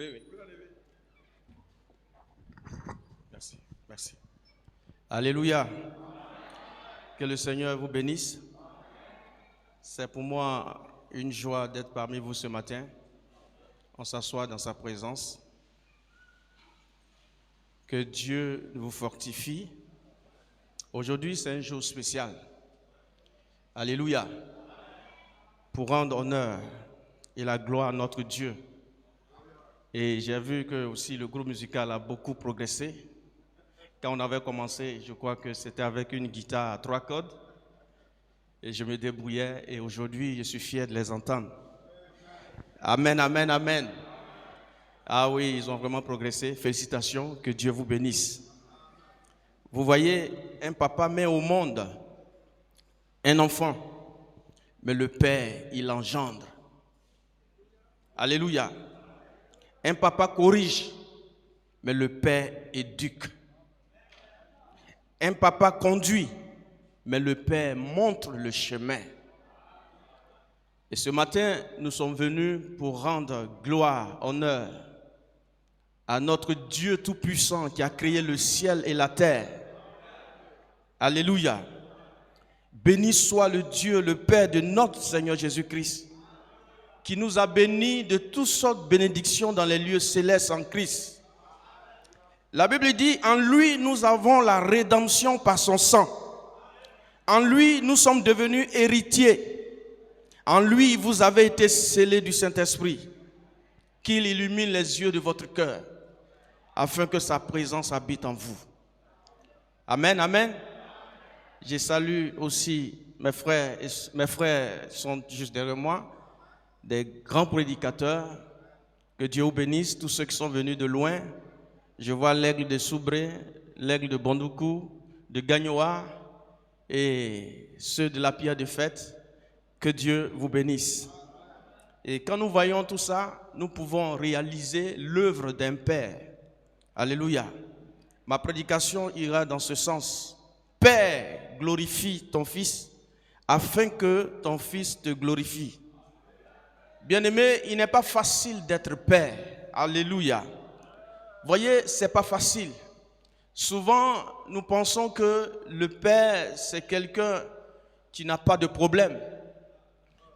Oui, oui. Merci, merci. Alléluia. Que le Seigneur vous bénisse. C'est pour moi une joie d'être parmi vous ce matin. On s'assoit dans sa présence. Que Dieu vous fortifie. Aujourd'hui, c'est un jour spécial. Alléluia. Pour rendre honneur et la gloire à notre Dieu. Et j'ai vu que aussi le groupe musical a beaucoup progressé. Quand on avait commencé, je crois que c'était avec une guitare à 3 cordes. Et je me débrouillais et aujourd'hui, je suis fier de les entendre. Amen, amen, amen. Ah oui, ils ont vraiment progressé. Félicitations, que Dieu vous bénisse. Vous voyez, un papa met au monde un enfant, mais le père, il engendre. Alléluia. Un papa corrige, mais le père éduque. Un papa conduit, mais le père montre le chemin. Et ce matin, nous sommes venus pour rendre gloire, honneur à notre Dieu Tout-Puissant qui a créé le ciel et la terre. Alléluia. Béni soit le Dieu, le Père de notre Seigneur Jésus-Christ, qui nous a bénis de toutes sortes de bénédictions dans les lieux célestes en Christ. La Bible dit, en lui nous avons la rédemption par son sang. En lui nous sommes devenus héritiers. En lui vous avez été scellés du Saint-Esprit. Qu'il illumine les yeux de votre cœur, afin que sa présence habite en vous. Amen, amen. Je salue aussi mes frères sont juste derrière moi, des grands prédicateurs. Que Dieu vous bénisse, tous ceux qui sont venus de loin. Je vois l'aigle de Soubré, l'aigle de Bondoukou, de Gagnoa et ceux de la Pierre de Fête. Que Dieu vous bénisse. Et quand nous voyons tout ça, nous pouvons réaliser l'œuvre d'un Père. Alléluia. Ma prédication ira dans ce sens. Père, glorifie ton Fils, afin que ton Fils te glorifie. Bien-aimé, il n'est pas facile d'être Père. Alléluia. Voyez, c'est pas facile. Souvent, nous pensons que le Père, c'est quelqu'un qui n'a pas de problème.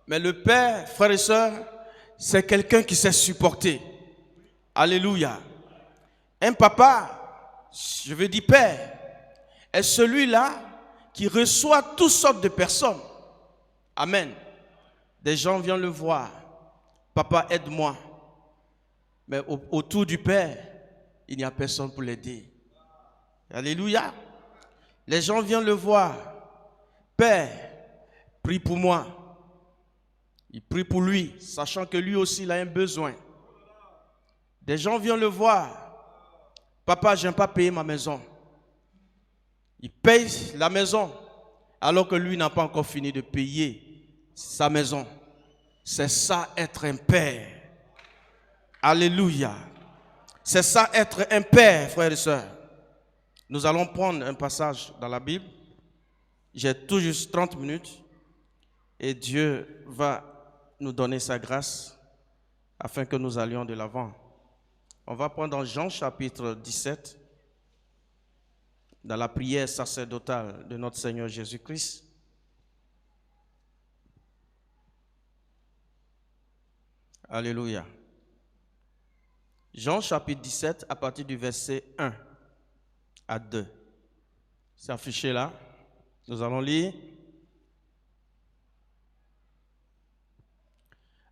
Mais le Père, frères et sœurs, c'est quelqu'un qui sait supporter. Alléluia. Un papa, je veux dire Père, est celui-là qui reçoit toutes sortes de personnes. Amen. Des gens viennent le voir. Papa, aide-moi. Mais autour du Père, il n'y a personne pour l'aider. Alléluia. Les gens viennent le voir. Père, prie pour moi. Il prie pour lui, sachant que lui aussi il a un besoin. Des gens viennent le voir. Papa, je n'aime pas payer ma maison. Il paye la maison, alors que lui n'a pas encore fini de payer sa maison. C'est ça être un père. Alléluia. C'est ça être un père, frères et sœurs. Nous allons prendre un passage dans la Bible. J'ai tout juste 30 minutes. Et Dieu va nous donner sa grâce afin que nous allions de l'avant. On va prendre dans Jean chapitre 17, dans la prière sacerdotale de notre Seigneur Jésus-Christ. Alléluia. Jean chapitre 17 à partir du verset 1 à 2. C'est affiché là. Nous allons lire.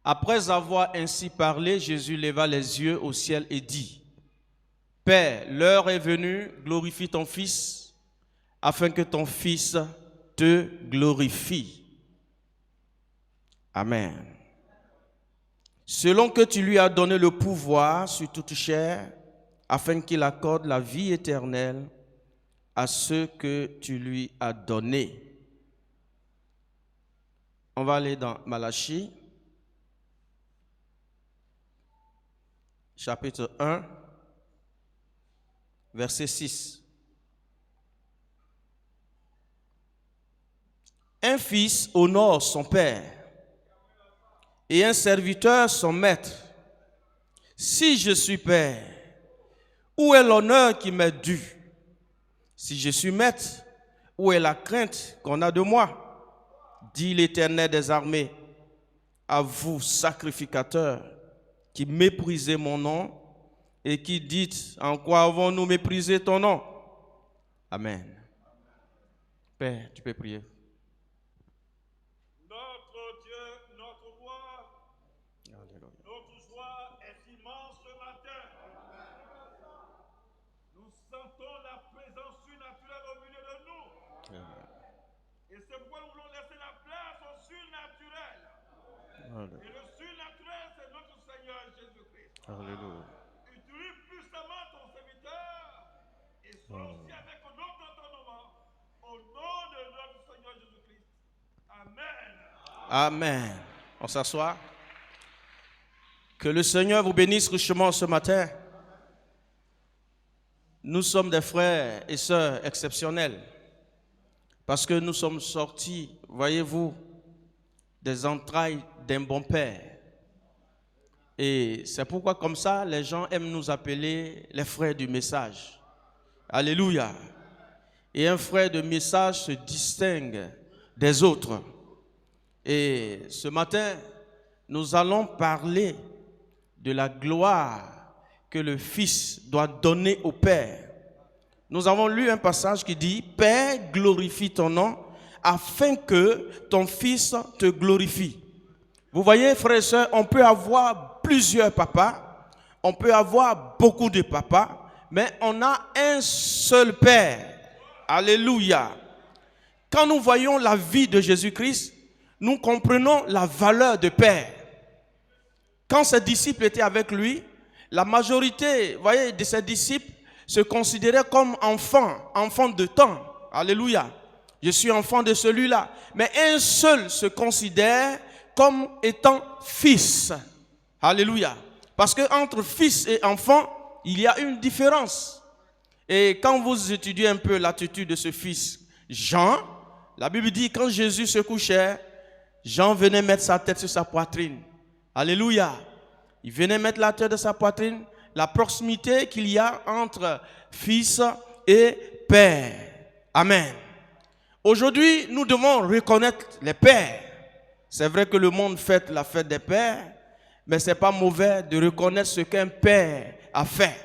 Après avoir ainsi parlé, Jésus leva les yeux au ciel et dit, « Père, l'heure est venue, glorifie ton Fils, afin que ton Fils te glorifie. » Amen. Selon que tu lui as donné le pouvoir sur toute chair, afin qu'il accorde la vie éternelle à ceux que tu lui as donnés. On va aller dans Malachie. Chapitre 1, verset 6. Un fils honore son père et un serviteur son maître. Si je suis père, où est l'honneur qui m'est dû? Si je suis maître, où est la crainte qu'on a de moi? Dit l'Éternel des armées. À vous, sacrificateurs, qui méprisez mon nom et qui dites, en quoi avons-nous méprisé ton nom? Amen. Père, tu peux prier. Notre Dieu, notre roi, notre joie est immense ce matin. Nous sentons la présence surnaturelle au milieu de nous. Et c'est pourquoi nous voulons laisser la place au surnaturel. Et le surnaturel, c'est notre Seigneur Jésus-Christ. Alléluia. Utilise puissamment ton serviteur et sois aussi avec notre entendement au nom de notre Seigneur Jésus-Christ. Amen. Amen. On s'assoit. Que le Seigneur vous bénisse richement ce matin. Nous sommes des frères et sœurs exceptionnels parce que nous sommes sortis, voyez-vous, des entrailles d'un bon père. Et c'est pourquoi comme ça, les gens aiment nous appeler les frères du message. Alléluia. Et un frère de message se distingue des autres. Et ce matin, nous allons parler de la gloire que le Fils doit donner au Père. Nous avons lu un passage qui dit « Père, glorifie ton nom, afin que ton Fils te glorifie. » Vous voyez, frères et sœurs, on peut avoir plusieurs papas, on peut avoir beaucoup de papas, mais on a un seul Père. Alléluia. Quand nous voyons la vie de Jésus-Christ, nous comprenons la valeur de Père. Quand ses disciples étaient avec lui, la majorité, voyez, de ses disciples se considéraient comme enfants de temps. Alléluia. Je suis enfant de celui-là. Mais un seul se considère comme étant fils. Alléluia. Parce qu'entre fils et enfant, il y a une différence. Et quand vous étudiez un peu l'attitude de ce fils, Jean, la Bible dit quand Jésus se couchait, Jean venait mettre sa tête sur sa poitrine. Alléluia. Il venait mettre la tête de sa poitrine. La proximité qu'il y a entre fils et père. Amen. Aujourd'hui, nous devons reconnaître les pères. C'est vrai que le monde fête la fête des pères, mais ce n'est pas mauvais de reconnaître ce qu'un père a fait.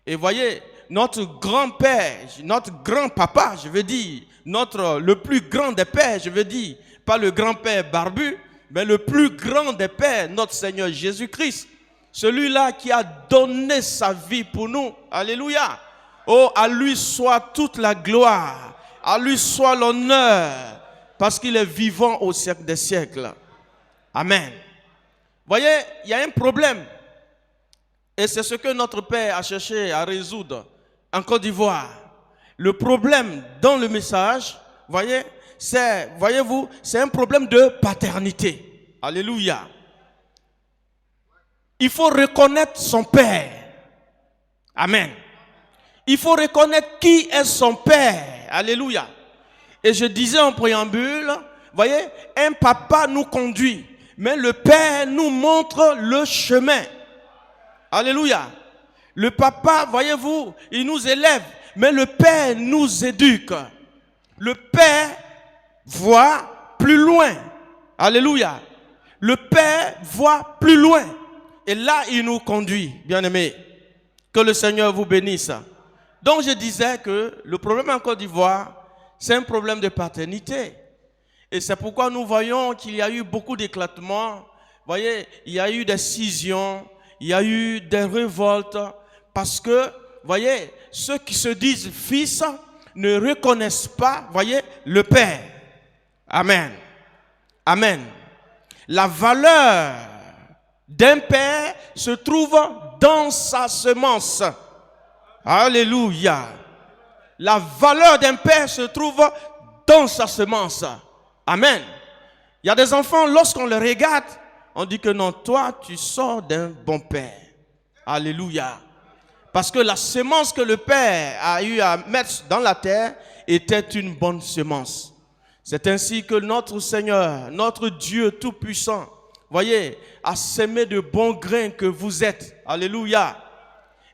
Et voyez, notre grand-père, notre grand-papa, je veux dire, le plus grand des pères, je veux dire, pas le grand-père barbu, mais le plus grand des pères, notre Seigneur Jésus-Christ. Celui-là qui a donné sa vie pour nous. Alléluia. Oh, à lui soit toute la gloire. À lui soit l'honneur. Parce qu'il est vivant au siècle des siècles. Amen. Voyez, il y a un problème. Et c'est ce que notre Père a cherché à résoudre en Côte d'Ivoire. Le problème dans le message, voyez-vous, c'est un problème de paternité. Alléluia. Il faut reconnaître son Père. Amen. Il faut reconnaître qui est son Père. Alléluia. Et je disais en préambule, voyez, un papa nous conduit, mais le Père nous montre le chemin. Alléluia. Le papa, voyez-vous, il nous élève, mais le Père nous éduque. Le Père voit plus loin. Alléluia. Le Père voit plus loin. Et là, il nous conduit, bien-aimés. Que le Seigneur vous bénisse. Donc, je disais que le problème en Côte d'Ivoire, c'est un problème de paternité. Et c'est pourquoi nous voyons qu'il y a eu beaucoup d'éclatements. Vous voyez, il y a eu des scissions, il y a eu des révoltes. Parce que, voyez, ceux qui se disent fils ne reconnaissent pas, voyez, le Père. Amen. Amen. La valeur d'un père se trouve dans sa semence. Alléluia. La valeur d'un père se trouve dans sa semence. Amen. Il y a des enfants, lorsqu'on les regarde, on dit que non, toi, tu sors d'un bon père. Alléluia. Parce que la semence que le père a eu à mettre dans la terre était une bonne semence. C'est ainsi que notre Seigneur, notre Dieu Tout-Puissant, voyez, à s'aimer de bons grains que vous êtes. Alléluia.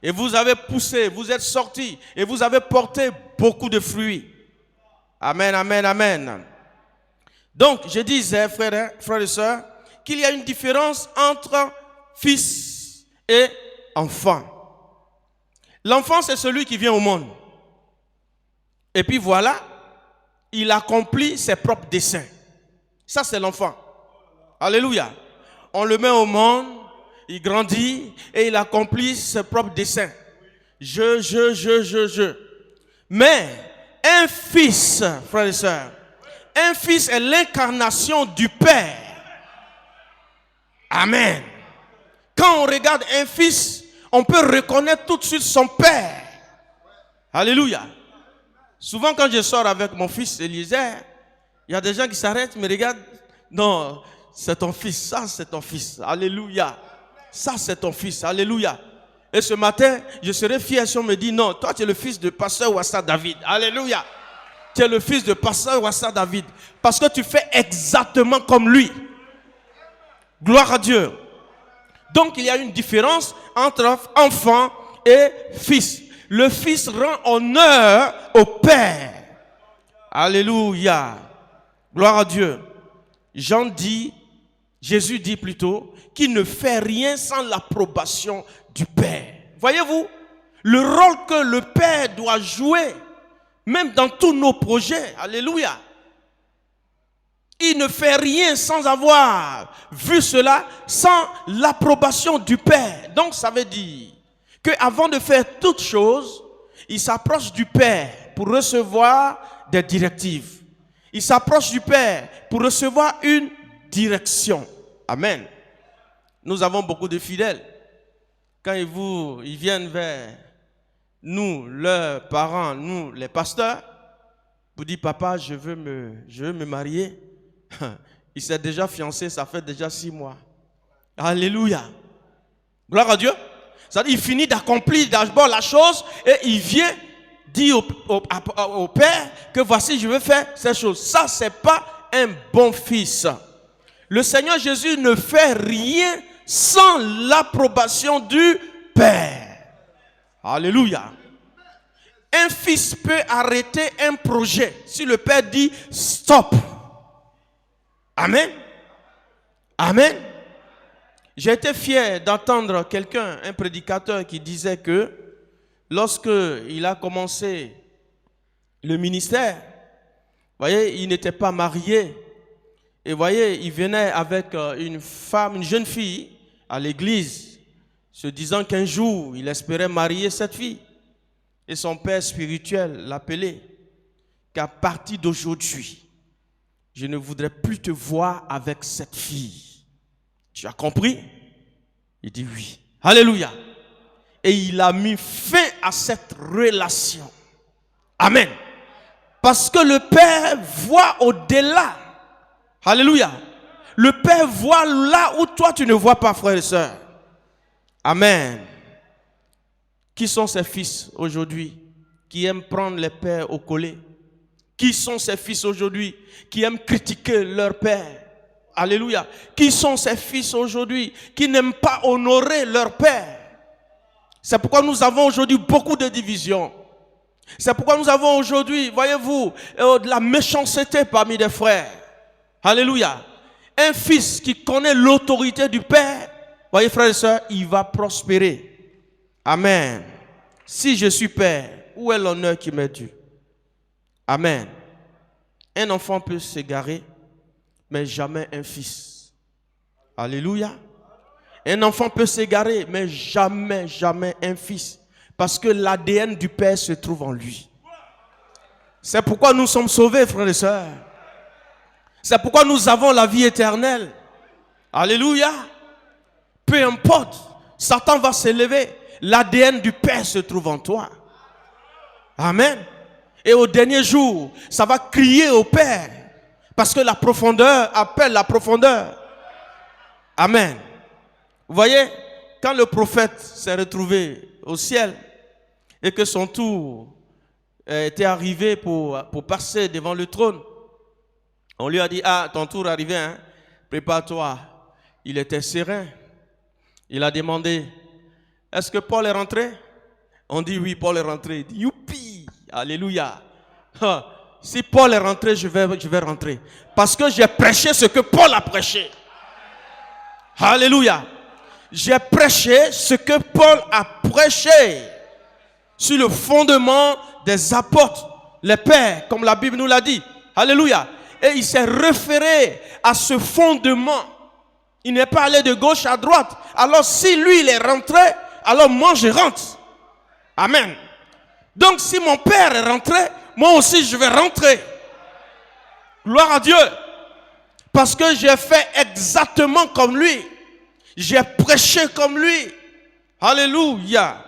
Et vous avez poussé, vous êtes sortis et vous avez porté beaucoup de fruits. Amen, amen, amen. Donc, je disais, frères et sœurs, qu'il y a une différence entre fils et enfant. L'enfant, c'est celui qui vient au monde. Et puis voilà, il accomplit ses propres desseins. Ça, c'est l'enfant. Alléluia. On le met au monde, il grandit et il accomplit ses propres desseins. Je. Mais un fils, frères et sœurs, un fils est l'incarnation du Père. Amen. Quand on regarde un fils, on peut reconnaître tout de suite son Père. Alléluia. Souvent quand je sors avec mon fils Eliezer, il y a des gens qui s'arrêtent, me regardent. Non, c'est ton fils, ça c'est ton fils. Alléluia. Ça c'est ton fils. Alléluia. Et ce matin, je serais fier si on me dit, non, toi tu es le fils de pasteur Wassa David. Alléluia. Tu es le fils de pasteur Wassa David. Parce que tu fais exactement comme lui. Gloire à Dieu. Donc il y a une différence entre enfant et fils. Le fils rend honneur au Père. Alléluia. Gloire à Dieu. Jésus dit plutôt qu'il ne fait rien sans l'approbation du Père. Voyez-vous, le rôle que le Père doit jouer, même dans tous nos projets. Alléluia. Il ne fait rien sans avoir vu cela, sans l'approbation du Père. Donc ça veut dire qu'avant de faire toute chose, il s'approche du Père pour recevoir des directives. Il s'approche du Père pour recevoir une direction. Amen. Nous avons beaucoup de fidèles. Quand ils viennent vers nous, leurs parents, nous, les pasteurs, pour dire, papa, je veux me marier. Il s'est déjà fiancé, ça fait déjà 6 mois. Alléluia. Gloire à Dieu. C'est-à-dire, il finit d'accomplir d'abord la chose et il vient dire au Père que voici, je veux faire cette chose. Ça, c'est pas un bon fils. Le Seigneur Jésus ne fait rien sans l'approbation du Père. Alléluia. Un fils peut arrêter un projet si le Père dit stop. Amen. Amen. J'ai été fier d'entendre quelqu'un, un prédicateur qui disait que lorsque il a commencé le ministère, voyez, il n'était pas marié. Et voyez, il venait avec une femme, une jeune fille à l'église, se disant qu'un jour, il espérait marier cette fille. Et son père spirituel l'appelait qu'à partir d'aujourd'hui, je ne voudrais plus te voir avec cette fille. Tu as compris? Il dit oui. Alléluia. Et il a mis fin à cette relation. Amen. Parce que le Père voit au-delà. Alléluia. Le Père voit là où toi tu ne vois pas, frères et sœurs. Amen. Qui sont ces fils aujourd'hui qui aiment prendre les pères au collet? Qui sont ces fils aujourd'hui qui aiment critiquer leur père? Alléluia. Qui sont ces fils aujourd'hui qui n'aiment pas honorer leur père? C'est pourquoi nous avons aujourd'hui beaucoup de divisions. C'est pourquoi nous avons aujourd'hui, voyez-vous, de la méchanceté parmi les frères. Alléluia. Un fils qui connaît l'autorité du Père, voyez frères et sœurs, il va prospérer. Amen. Si je suis père, où est l'honneur qui m'est dû? Amen. Un enfant peut s'égarer, mais jamais un fils. Alléluia. Un enfant peut s'égarer, mais jamais un fils. Parce que l'ADN du Père se trouve en lui. C'est pourquoi nous sommes sauvés, frères et sœurs. C'est pourquoi nous avons la vie éternelle. Alléluia. Peu importe, Satan va s'élever. L'ADN du Père se trouve en toi. Amen. Et au dernier jour, ça va crier au Père. Parce que la profondeur appelle la profondeur. Amen. Vous voyez, quand le prophète s'est retrouvé au ciel et que son tour était arrivé pour passer devant le trône, on lui a dit, ah, ton tour est arrivé, hein? Prépare-toi, il était serein. Il a demandé, est-ce que Paul est rentré? On dit oui, Paul est rentré. Il dit, youpi, alléluia. Si Paul est rentré, je vais rentrer. Parce que j'ai prêché ce que Paul a prêché. Alléluia. J'ai prêché ce que Paul a prêché. Sur le fondement des apôtres, les pères, comme la Bible nous l'a dit. Alléluia. Et il s'est référé à ce fondement. Il n'est pas allé de gauche à droite. Alors si lui il est rentré, alors moi je rentre. Amen. Donc si mon père est rentré, moi aussi je vais rentrer. Gloire à Dieu. Parce que j'ai fait exactement comme lui. J'ai prêché comme lui. Alléluia.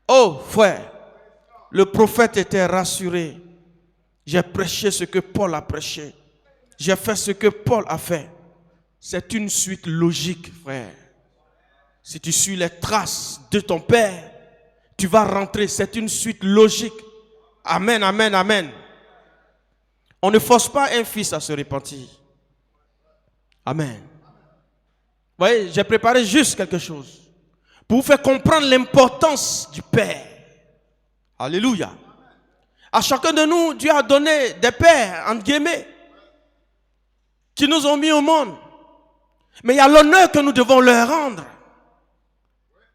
Oh frère, le prophète était rassuré. J'ai prêché ce que Paul a prêché. J'ai fait ce que Paul a fait. C'est une suite logique, frère. Si tu suis les traces de ton père, tu vas rentrer. C'est une suite logique. Amen, amen, amen. On ne force pas un fils à se repentir. Amen. Vous voyez, j'ai préparé juste quelque chose pour vous faire comprendre l'importance du père. Alléluia. À chacun de nous, Dieu a donné des pères, entre guillemets, qui nous ont mis au monde. Mais il y a l'honneur que nous devons leur rendre.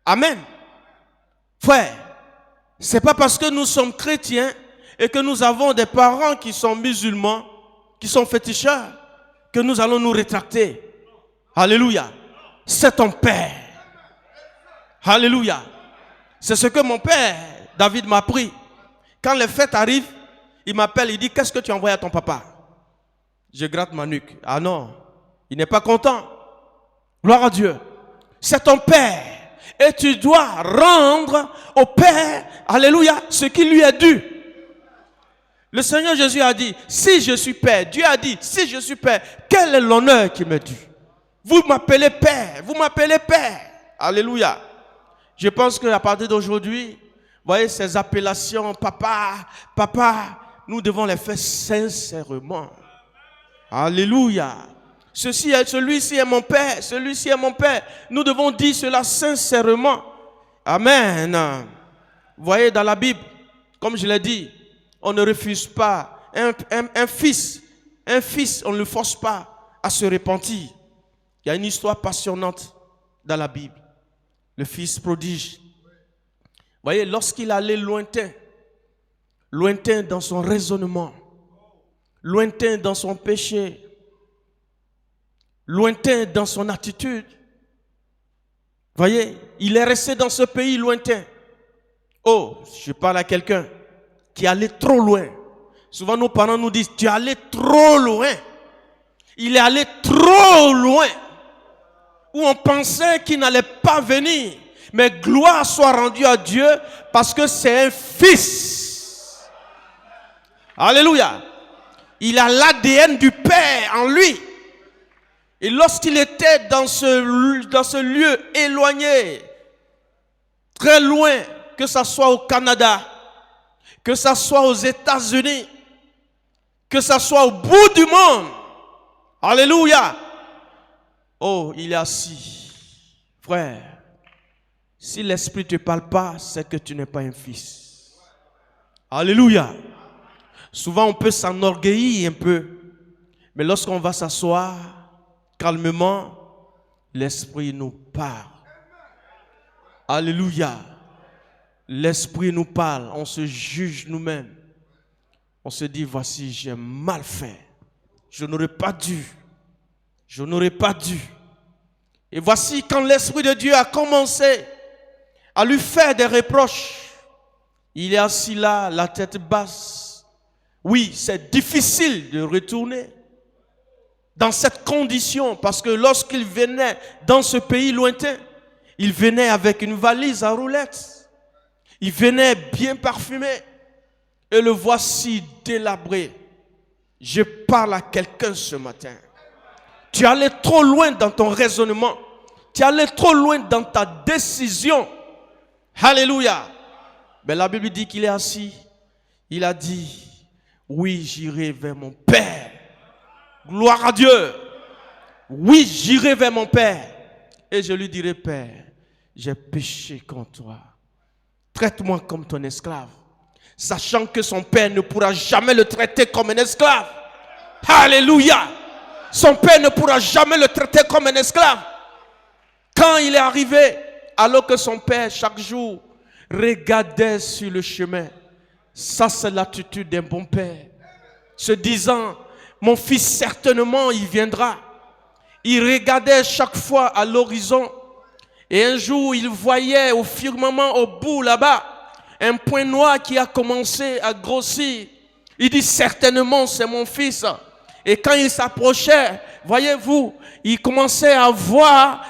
Amen. Frère, c'est pas parce que nous sommes chrétiens et que nous avons des parents qui sont musulmans, qui sont féticheurs, que nous allons nous rétracter. Alléluia. C'est ton père. Alléluia. C'est ce que mon père, David, m'a appris. Quand les fêtes arrivent, il m'appelle, il dit, qu'est-ce que tu as envoyé à ton papa? Je gratte ma nuque. Ah non, il n'est pas content. Gloire à Dieu. C'est ton père. Et tu dois rendre au père, alléluia, ce qui lui est dû. Le Seigneur Jésus a dit, si je suis père, Dieu a dit, si je suis père, quel est l'honneur qui m'est dû? Vous m'appelez père, vous m'appelez père. Alléluia. Je pense qu'à partir d'aujourd'hui, vous voyez ces appellations, papa, papa, nous devons les faire sincèrement. Alléluia. Celui-ci est mon père, celui-ci est mon père. Nous devons dire cela sincèrement. Amen. Vous voyez dans la Bible, comme je l'ai dit, on ne refuse pas un fils, on ne le force pas à se repentir. Il y a une histoire passionnante dans la Bible. Le fils prodige. Vous voyez, lorsqu'il allait lointain dans son raisonnement, lointain dans son péché, lointain dans son attitude. Vous voyez, il est resté dans ce pays lointain. Oh, je parle à quelqu'un qui allait trop loin. Souvent nos parents nous disent, tu es allé trop loin. Il est allé trop loin. Où on pensait qu'il n'allait pas venir. Mais gloire soit rendue à Dieu parce que c'est un fils. Alléluia. Il a l'ADN du Père en lui. Et lorsqu'il était dans ce lieu éloigné, très loin, que ce soit au Canada, que ce soit aux États-Unis, que ce soit au bout du monde, alléluia. Oh, il est assis. Frère, si l'Esprit ne te parle pas, c'est que tu n'es pas un fils. Alléluia. Souvent, on peut s'enorgueillir un peu. Mais lorsqu'on va s'asseoir, calmement, l'Esprit nous parle. Alléluia. L'Esprit nous parle. On se juge nous-mêmes. On se dit, voici, j'ai mal fait. Je n'aurais pas dû. Je n'aurais pas dû. Et voici quand l'Esprit de Dieu a commencé à lui faire des reproches. Il est assis là, la tête basse. Oui, c'est difficile de retourner dans cette condition parce que lorsqu'il venait dans ce pays lointain, il venait avec une valise à roulettes. Il venait bien parfumé. Et le voici délabré. Je parle à quelqu'un ce matin. Tu allais trop loin dans ton raisonnement. Tu allais trop loin dans ta décision. Alléluia. Mais la Bible dit qu'il est assis. Il a dit, oui, j'irai vers mon Père. Gloire à Dieu. Oui, j'irai vers mon père et je lui dirai, Père, j'ai péché contre toi. Traite-moi comme ton esclave. Sachant que son père ne pourra jamais le traiter comme un esclave. Alléluia. Son père ne pourra jamais le traiter comme un esclave. Quand il est arrivé, alors que son père chaque jour regardait sur le chemin, ça c'est l'attitude d'un bon père, se disant, mon fils certainement il viendra. Il regardait chaque fois à l'horizon et un jour il voyait au firmament au bout là-bas un point noir qui a commencé à grossir. Il dit certainement c'est mon fils. Et quand il s'approchait, voyez-vous, il commençait à voir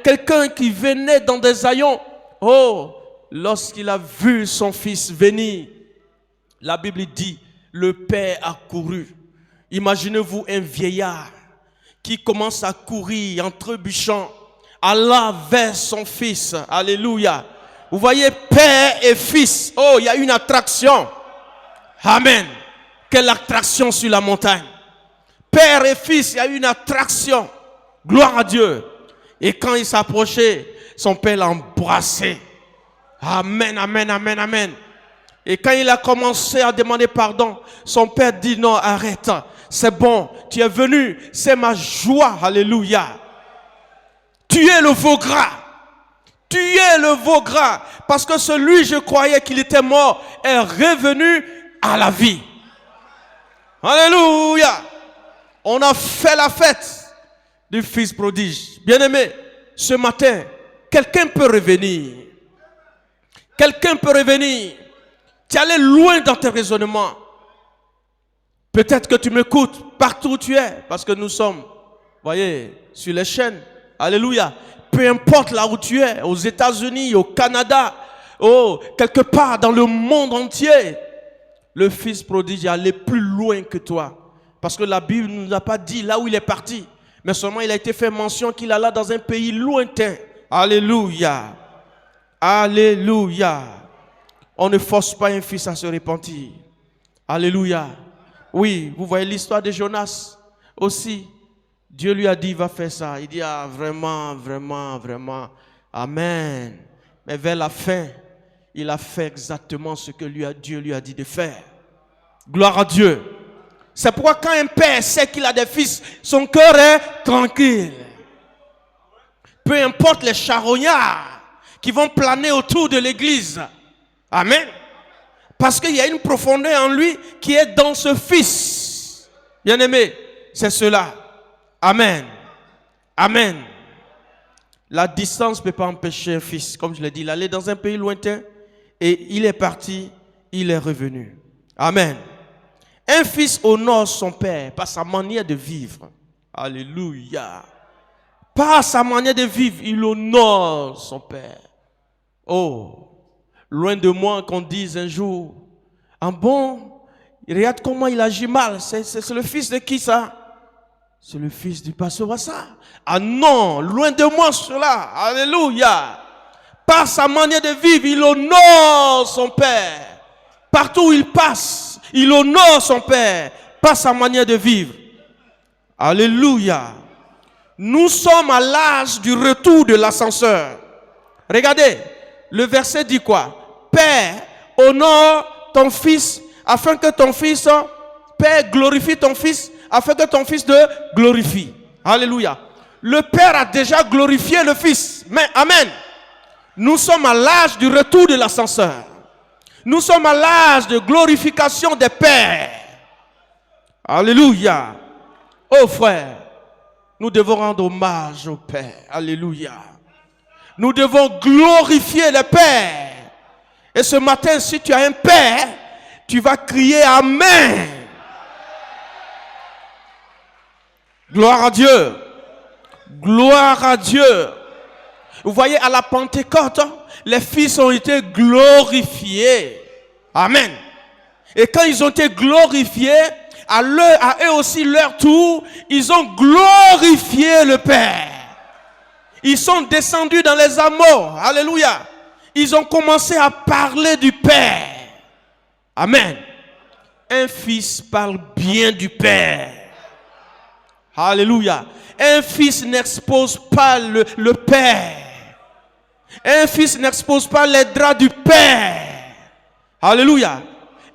quelqu'un qui venait dans des haillons. Oh, lorsqu'il a vu son fils venir, la Bible dit, le père a couru. Imaginez-vous un vieillard qui commence à courir en trébuchant, allant vers son fils. Alléluia. Vous voyez, père et fils. Oh, il y a une attraction. Amen. Quelle attraction sur la montagne. Père et fils, il y a une attraction. Gloire à Dieu. Et quand il s'approchait, son père l'a embrassé. Amen, amen, amen, amen. Et quand il a commencé à demander pardon, son père dit non, arrête. C'est bon, tu es venu, c'est ma joie. Alléluia. Tu es le veau gras. Tu es le veau gras. Parce que celui, je croyais qu'il était mort, est revenu à la vie. Alléluia. On a fait la fête du fils prodige. Bien-aimé, ce matin, quelqu'un peut revenir. Quelqu'un peut revenir. Tu es allé loin dans tes raisonnements. Peut-être que tu m'écoutes partout où tu es. Parce que nous sommes, voyez, sur les chaînes. Alléluia. Peu importe là où tu es, aux États-Unis, au Canada, oh, quelque part dans le monde entier. Le fils prodige est allé plus loin que toi. Parce que la Bible ne nous a pas dit là où il est parti. Mais seulement il a été fait mention qu'il alla dans un pays lointain. Alléluia. Alléluia. On ne force pas un fils à se repentir. Alléluia. Oui, vous voyez l'histoire de Jonas aussi. Dieu lui a dit, il va faire ça. Il dit, ah, vraiment, vraiment, vraiment. Amen. Mais vers la fin, il a fait exactement ce que Dieu lui a dit de faire. Gloire à Dieu. C'est pourquoi quand un père sait qu'il a des fils, son cœur est tranquille. Peu importe les charognards qui vont planer autour de l'église. Amen. Parce qu'il y a une profondeur en lui qui est dans ce fils. Bien-aimé, c'est cela. Amen. Amen. La distance ne peut pas empêcher un fils, comme je l'ai dit. Il allait dans un pays lointain et il est parti, il est revenu. Amen. Un fils honore son père par sa manière de vivre. Alléluia. Par sa manière de vivre, il honore son père. Oh, loin de moi qu'on dise un jour, ah bon, regarde comment il agit mal. C'est le fils de qui ça? C'est le fils du pasteur Wassa. Ah non, loin de moi cela. Alléluia. Par sa manière de vivre, il honore son père. Partout où il passe, il honore son père par sa manière de vivre. Alléluia. Nous sommes à l'âge du retour de l'ascenseur. Regardez, le verset dit quoi? Père, honore ton fils afin que ton fils, Père, glorifie ton fils afin que ton fils te glorifie. Alléluia. Le Père a déjà glorifié le Fils. Mais, amen. Nous sommes à l'âge du retour de l'ascenseur. Nous sommes à l'âge de glorification des pères. Alléluia. Oh frère, nous devons rendre hommage au Père. Alléluia. Nous devons glorifier le Père. Et ce matin, si tu as un Père, tu vas crier Amen. Gloire à Dieu. Gloire à Dieu. Vous voyez, à la Pentecôte, les fils ont été glorifiés. Amen. Et quand ils ont été glorifiés, à eux aussi leur tour, ils ont glorifié le Père. Ils sont descendus dans les amours. Alléluia. Ils ont commencé à parler du Père. Amen. Un fils parle bien du Père. Alléluia. Un fils n'expose pas le père. Un fils n'expose pas les draps du père. Alléluia.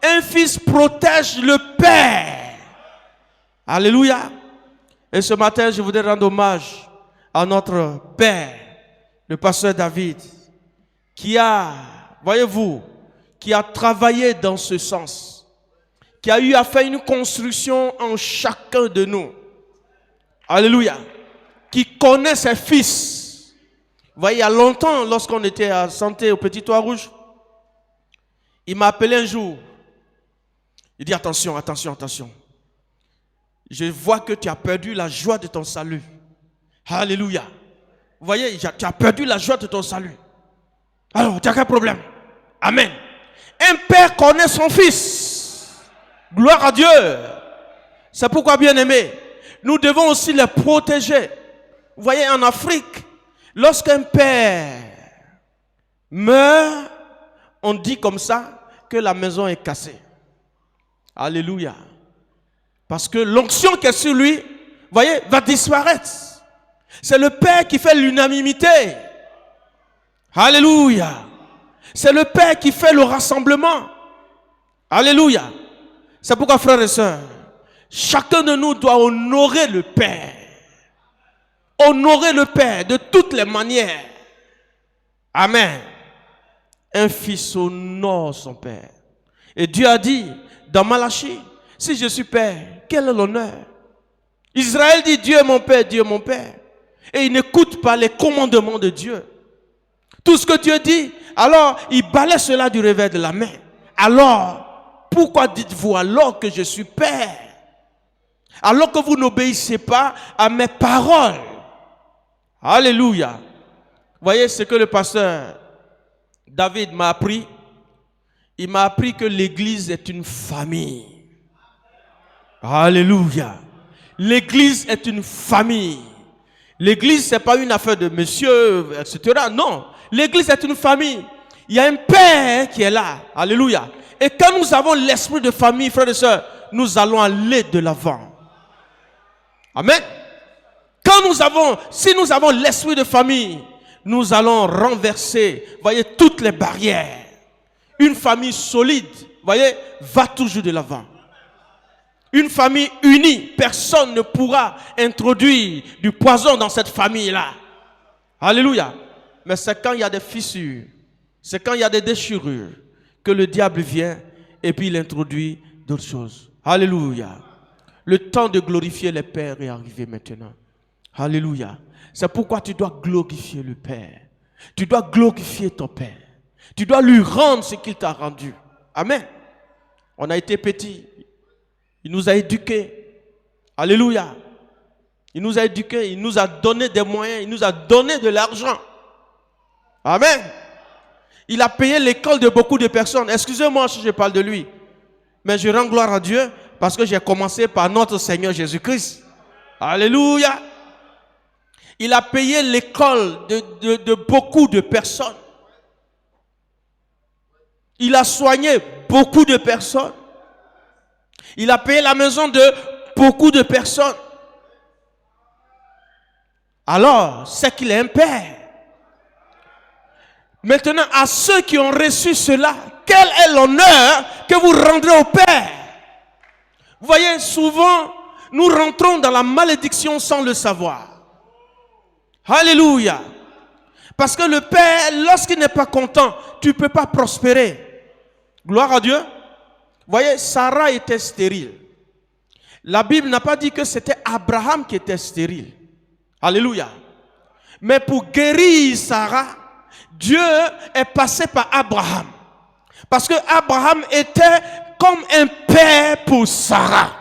Un fils protège le père. Alléluia. Et ce matin, je voudrais rendre hommage à notre père, le pasteur David, qui a, voyez-vous, qui a travaillé dans ce sens, qui a eu à faire une construction en chacun de nous. Alléluia. Qui connaît ses fils. Vous voyez, il y a longtemps, lorsqu'on était à Santé au Petit Toit Rouge, il m'a appelé un jour. Il dit attention, attention, attention. Je vois que tu as perdu la joie de ton salut. Alléluia. Vous voyez, tu as perdu la joie de ton salut. Alors, tu as quel problème? Amen. Un père connaît son fils. Gloire à Dieu. C'est pourquoi, bien aimé, nous devons aussi les protéger. Vous voyez, en Afrique, lorsqu'un père meurt, on dit comme ça que la maison est cassée. Alléluia. Parce que l'onction qui est sur lui, vous voyez, va disparaître. C'est le Père qui fait l'unanimité. Alléluia. C'est le Père qui fait le rassemblement. Alléluia. C'est pourquoi, frères et sœurs, chacun de nous doit honorer le Père. Honorer le Père de toutes les manières. Amen. Un fils honore son Père. Et Dieu a dit dans Malachie, si je suis Père, quel est l'honneur? Israël dit Dieu est mon Père, Dieu est mon Père. Et il n'écoute pas les commandements de Dieu. Tout ce que Dieu dit, alors il balaie cela du revers de la main. Alors, pourquoi dites-vous alors que je suis Père? Alors que vous n'obéissez pas à mes paroles. Alléluia. Voyez ce que le pasteur David m'a appris. Il m'a appris que l'église est une famille. Alléluia. L'église est une famille. L'église, ce n'est pas une affaire de monsieur, etc. Non. L'église est une famille. Il y a un père qui est là. Alléluia. Et quand nous avons l'esprit de famille, frères et sœurs, nous allons aller de l'avant. Amen. Si nous avons l'esprit de famille, nous allons renverser, voyez, toutes les barrières. Une famille solide, voyez, va toujours de l'avant. Une famille unie, personne ne pourra introduire du poison dans cette famille-là. Alléluia. Mais c'est quand il y a des fissures, c'est quand il y a des déchirures que le diable vient et puis il introduit d'autres choses. Alléluia. Le temps de glorifier les pères est arrivé maintenant. Alléluia. C'est pourquoi tu dois glorifier le Père. Tu dois glorifier ton Père. Tu dois lui rendre ce qu'il t'a rendu. Amen. On a été petits. Il nous a éduqués. Alléluia. Il nous a éduqués. Il nous a donné des moyens. Il nous a donné de l'argent. Amen. Il a payé l'école de beaucoup de personnes. Excusez-moi si je parle de lui. Mais je rends gloire à Dieu parce que j'ai commencé par notre Seigneur Jésus-Christ. Alléluia. Il a payé l'école de beaucoup de personnes. Il a soigné beaucoup de personnes. Il a payé la maison de beaucoup de personnes. Alors, c'est qu'il est un père. Maintenant, à ceux qui ont reçu cela, quel est l'honneur que vous rendrez au Père? Vous voyez, souvent, nous rentrons dans la malédiction sans le savoir. Alléluia. Parce que le Père, lorsqu'il n'est pas content, tu ne peux pas prospérer. Gloire à Dieu. Vous voyez, Sarah était stérile. La Bible n'a pas dit que c'était Abraham qui était stérile. Alléluia. Mais pour guérir Sarah, Dieu est passé par Abraham. Parce que Abraham était comme un père pour Sarah.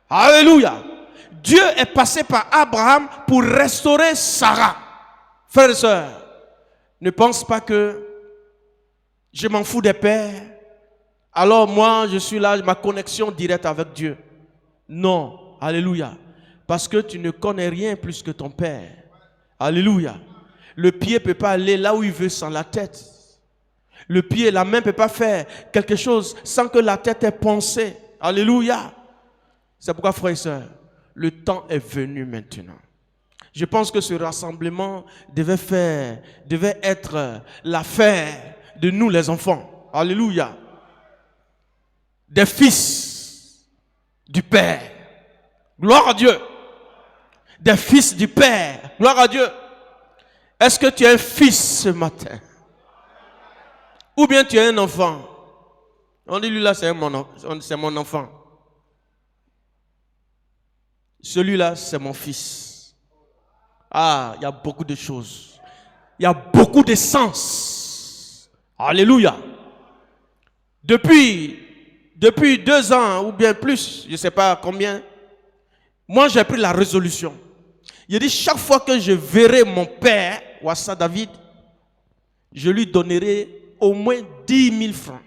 Alléluia. Dieu est passé par Abraham pour restaurer Sarah. Frères et sœurs, ne pense pas que je m'en fous des pères. Alors moi, je suis là, ma connexion directe avec Dieu. Non. Alléluia. Parce que tu ne connais rien plus que ton Père. Alléluia. Le pied ne peut pas aller là où il veut sans la tête. Le pied, la main ne peut pas faire quelque chose sans que la tête ait pensé. Alléluia. C'est pourquoi, frères et sœurs, Le temps est venu maintenant. Je pense que ce rassemblement devait être l'affaire de nous les enfants. Alléluia. Des fils du Père. Gloire à Dieu. Des fils du Père. Gloire à Dieu. Est-ce que tu es un fils ce matin? Ou bien tu es un enfant? On dit lui là c'est mon enfant. Celui-là c'est mon fils. Ah, il y a beaucoup de choses. Il y a beaucoup de sens. Alléluia. Depuis 2 ans ou bien plus, je ne sais pas combien, moi j'ai pris la résolution. Il dit chaque fois que je verrai mon père, Wassa David, je lui donnerai au moins 10 000 francs.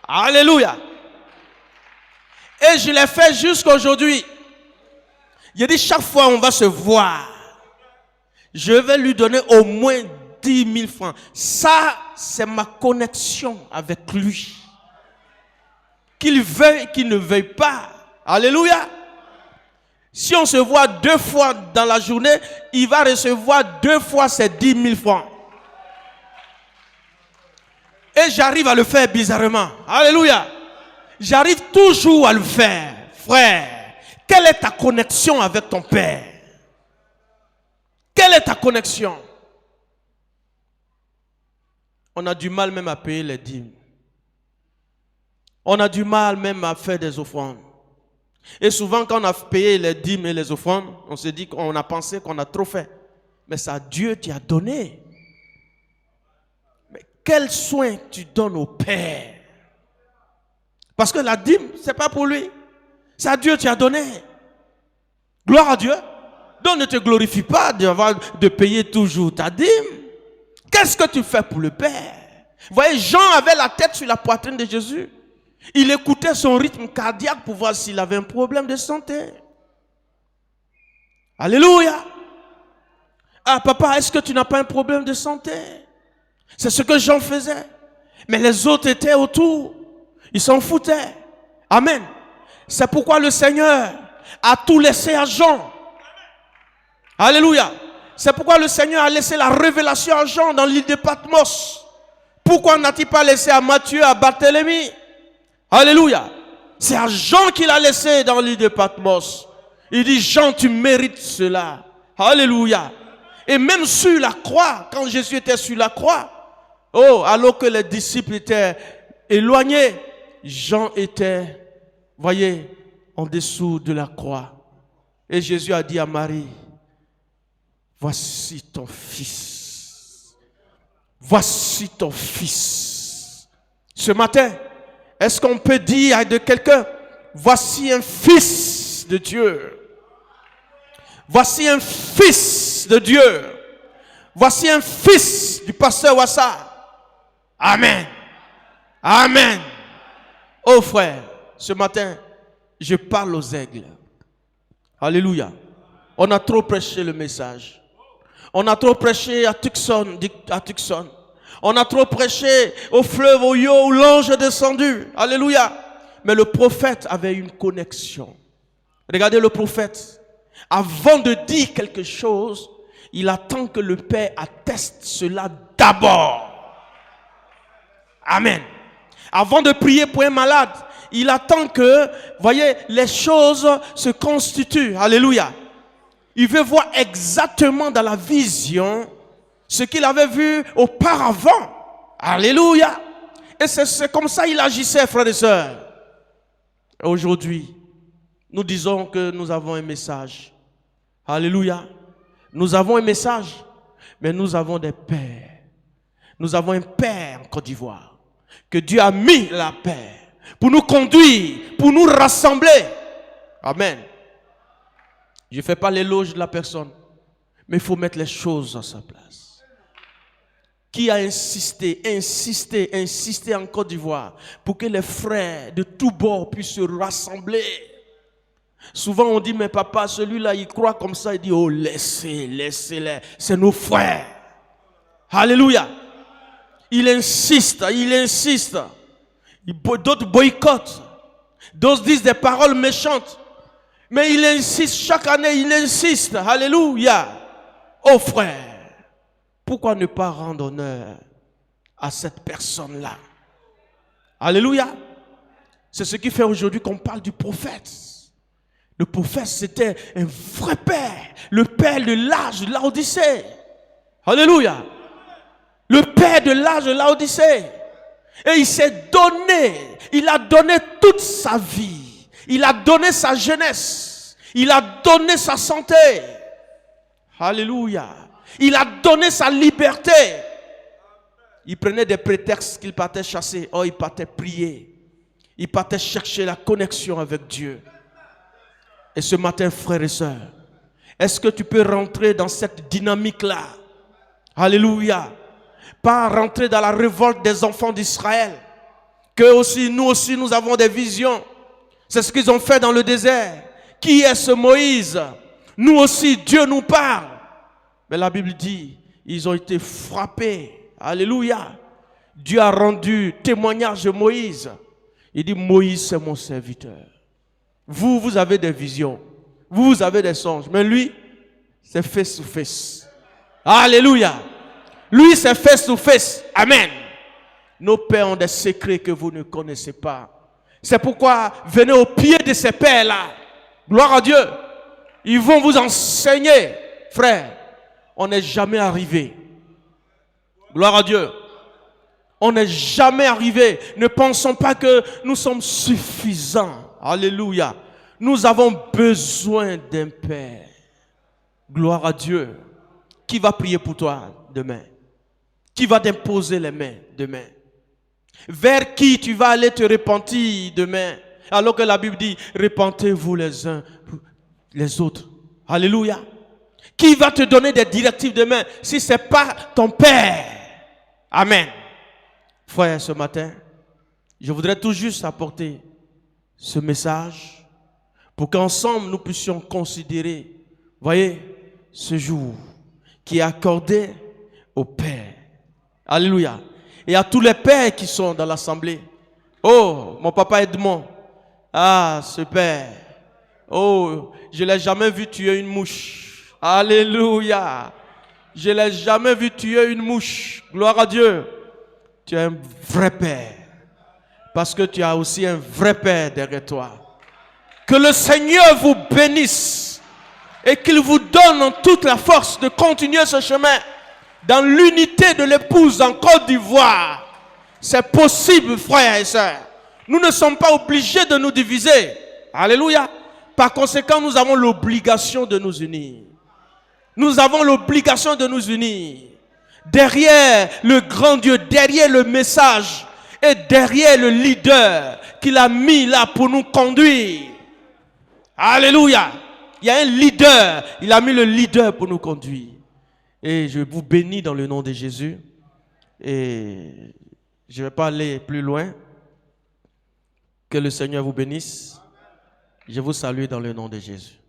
Alléluia. Et je l'ai fait jusqu'à aujourd'hui. Il dit chaque fois on va se voir, je vais lui donner au moins 10 000 francs. Ça, c'est ma connexion avec lui. Qu'il veuille, qu'il ne veuille pas. Alléluia. Si on se voit 2 fois dans la journée, il va recevoir 2 fois ses 10 000 francs. Et j'arrive à le faire bizarrement. Alléluia. J'arrive toujours à le faire. Frère, quelle est ta connexion avec ton Père? Quelle est ta connexion? On a du mal même à payer les dîmes. On a du mal même à faire des offrandes. Et souvent quand on a payé les dîmes et les offrandes, on se dit qu'on a pensé qu'on a trop fait. Mais ça, Dieu t'y a donné. Mais quel soin tu donnes au Père? Parce que la dîme, c'est pas pour lui. C'est à Dieu t'y a donné. Gloire à Dieu. Donc ne te glorifie pas de payer toujours ta dîme. Qu'est-ce que tu fais pour le Père? Vous voyez, Jean avait la tête sur la poitrine de Jésus. Il écoutait son rythme cardiaque pour voir s'il avait un problème de santé. Alléluia. Ah papa, est-ce que tu n'as pas un problème de santé? C'est ce que Jean faisait. Mais les autres étaient autour. Ils s'en foutaient. Amen. C'est pourquoi le Seigneur a tout laissé à Jean. Alléluia. C'est pourquoi le Seigneur a laissé la révélation à Jean dans l'île de Patmos. Pourquoi n'a-t-il pas laissé à Matthieu, à Barthélemy? Alléluia. C'est à Jean qu'il a laissé dans l'île de Patmos. Il dit, Jean, tu mérites cela. Alléluia. Et même sur la croix, quand Jésus était sur la croix, alors que les disciples étaient éloignés, Jean était, voyez, en dessous de la croix. Et Jésus a dit à Marie, voici ton fils. Voici ton fils. Ce matin, est-ce qu'on peut dire de quelqu'un, voici un fils de Dieu. Voici un fils de Dieu. Voici un fils du pasteur Wassa. Amen. Amen. Oh frère, ce matin, je parle aux aigles. Alléluia. On a trop prêché le message. On a trop prêché à Tucson. On a trop prêché au fleuve, au Yo, où l'ange est descendu. Alléluia. Mais le prophète avait une connexion. Regardez le prophète. Avant de dire quelque chose, il attend que le Père atteste cela d'abord. Amen. Avant de prier pour un malade, il attend que, voyez, les choses se constituent. Alléluia. Il veut voir exactement dans la vision ce qu'il avait vu auparavant. Alléluia. Et c'est comme ça qu'il agissait, frères et sœurs. Aujourd'hui, nous disons que nous avons un message. Alléluia. Nous avons un message, mais nous avons des pères. Nous avons un père en Côte d'Ivoire. Que Dieu a mis la paix pour nous conduire, pour nous rassembler. Amen. Je ne fais pas l'éloge de la personne, mais il faut mettre les choses à sa place. Qui a insisté en Côte d'Ivoire pour que les frères de tous bords puissent se rassembler? Souvent on dit, mais papa, celui-là, il croit comme ça. Il dit, oh, laissez-les, c'est nos frères. Alléluia. Il insiste. D'autres boycottent. D'autres disent des paroles méchantes. Mais il insiste, chaque année, il insiste. Alléluia. Oh frère, pourquoi ne pas rendre honneur à cette personne-là? Alléluia. C'est ce qui fait aujourd'hui qu'on parle du prophète. Le prophète, c'était un vrai père. Le père de l'âge de Laodicée. Alléluia. Le père de l'âge de Laodicée. Et il s'est donné. Il a donné toute sa vie. Il a donné sa jeunesse. Il a donné sa santé. Alléluia. Il a donné sa liberté. Il prenait des prétextes qu'il partait chasser. Oh, il partait prier. Il partait chercher la connexion avec Dieu. Et ce matin, frères et sœurs, est-ce que tu peux rentrer dans cette dynamique-là? Alléluia. Pas rentrer dans la révolte des enfants d'Israël. Que aussi, nous avons des visions. C'est ce qu'ils ont fait dans le désert. Qui est ce Moïse? Nous aussi, Dieu nous parle. Mais la Bible dit, ils ont été frappés. Alléluia. Dieu a rendu témoignage de Moïse. Il dit, Moïse, c'est mon serviteur. Vous avez des visions. Vous avez des songes. Mais lui, c'est face to face. Alléluia. Lui, c'est face to face. Amen. Nos pères ont des secrets que vous ne connaissez pas. C'est pourquoi venez au pied de ces pères-là. Gloire à Dieu. Ils vont vous enseigner. Frère, on n'est jamais arrivé. Gloire à Dieu. On n'est jamais arrivé. Ne pensons pas que nous sommes suffisants. Alléluia. Nous avons besoin d'un Père. Gloire à Dieu. Qui va prier pour toi demain? Qui va t'imposer les mains demain? Vers qui tu vas aller te repentir demain? Alors que la Bible dit, repentez-vous les uns les autres. Alléluia. Qui va te donner des directives demain si ce n'est pas ton Père? Amen. Frère, ce matin, je voudrais tout juste apporter ce message pour qu'ensemble nous puissions considérer, voyez, ce jour qui est accordé au Père. Alléluia. Et à tous les pères qui sont dans l'assemblée. Oh, mon papa Edmond. Ah, ce Père. Oh, je ne l'ai jamais vu tuer une mouche. Alléluia. Je ne l'ai jamais vu tuer une mouche. Gloire à Dieu. Tu es un vrai Père. Parce que tu as aussi un vrai Père derrière toi. Que le Seigneur vous bénisse. Et qu'il vous donne toute la force de continuer ce chemin. Dans l'unité de l'épouse en Côte d'Ivoire. C'est possible, frères et sœurs. Nous ne sommes pas obligés de nous diviser. Alléluia. Par conséquent, nous avons l'obligation de nous unir. Nous avons l'obligation de nous unir. Derrière le grand Dieu, derrière le message et derrière le leader qu'il a mis là pour nous conduire. Alléluia. Il y a un leader. Il a mis le leader pour nous conduire. Et je vous bénis dans le nom de Jésus. Et je ne vais pas aller plus loin. Que le Seigneur vous bénisse. Je vous salue dans le nom de Jésus.